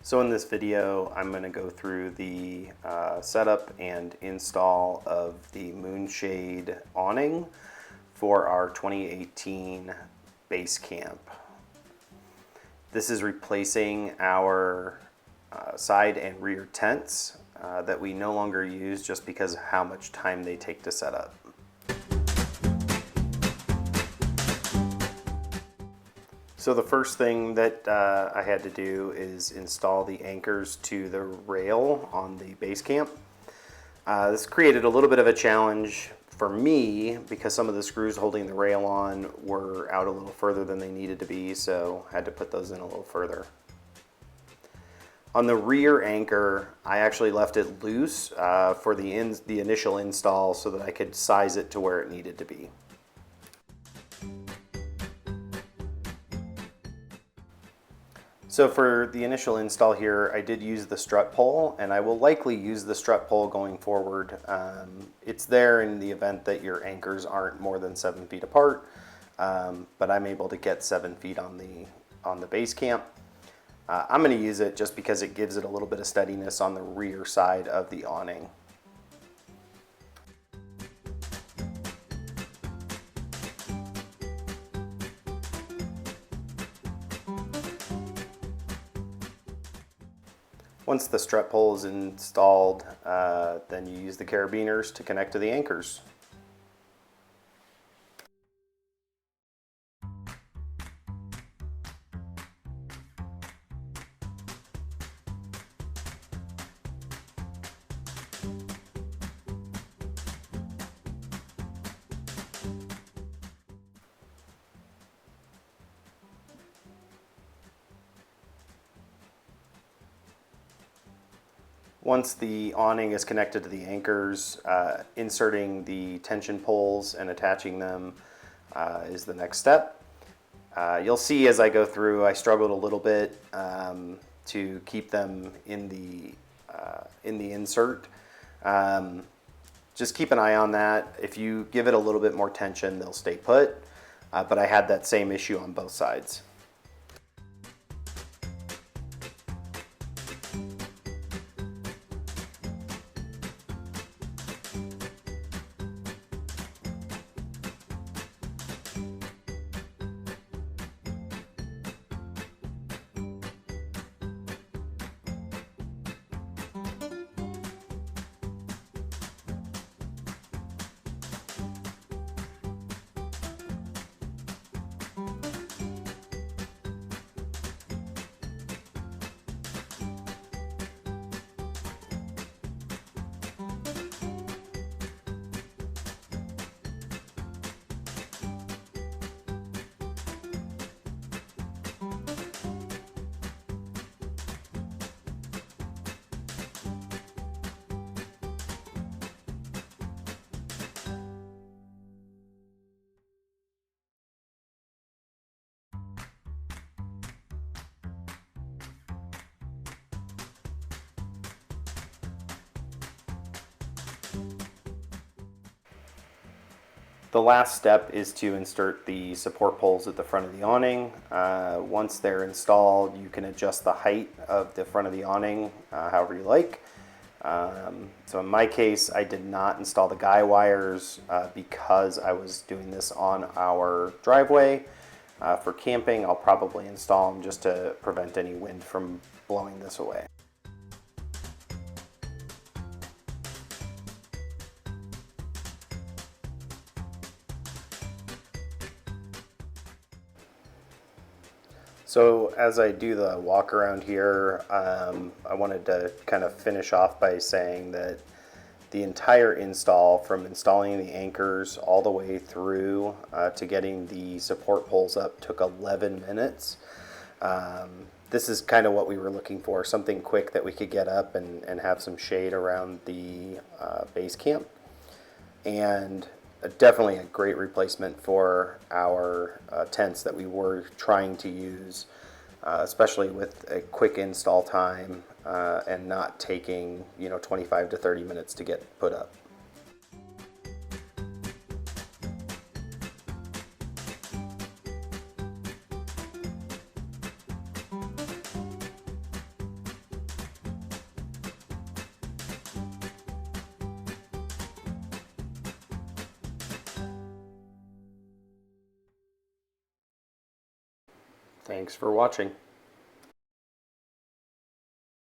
So in this video, I'm going to go through the setup and install of the MoonShade Awning for our 2018 Basecamp. This is replacing our side and rear tents that we no longer use just because of how much time they take to set up. So the first thing that I had to do is install the anchors to the rail on the Basecamp. This created a little bit of a challenge for me because some of the screws holding the rail on were out a little further than they needed to be, so I had to put those in a little further. On the rear anchor, I actually left it loose for the initial install so that I could size it to where it needed to be. So for the initial install here, I did use the strut pole, and I will likely use the strut pole going forward. It's there in the event that your anchors aren't more than 7 feet apart, but I'm able to get 7 feet on the Basecamp. I'm going to use it just because it gives it a little bit of steadiness on the rear side of the awning. Once the strut pole is installed, then you use the carabiners to connect to the anchors. Once the awning is connected to the anchors, inserting the tension poles and attaching them is the next step. You'll see as I go through, I struggled a little bit to keep them in the insert. Just keep an eye on that. If you give it a little bit more tension, they'll stay put. But I had that same issue on both sides. The last step is to insert the support poles at the front of the awning. Once they're installed, you can adjust the height of the front of the awning however you like. So in my case, I did not install the guy wires because I was doing this on our driveway. For camping, I'll probably install them just to prevent any wind from blowing this away. So as I do the walk around here, I wanted to kind of finish off by saying that the entire install, from installing the anchors all the way through to getting the support poles up, took 11 minutes. This is kind of what we were looking for, something quick that we could get up and have some shade around the Basecamp. And definitely a great replacement for our tents that we were trying to use, especially with a quick install time and not taking 25 to 30 minutes to get put up. Thanks for watching.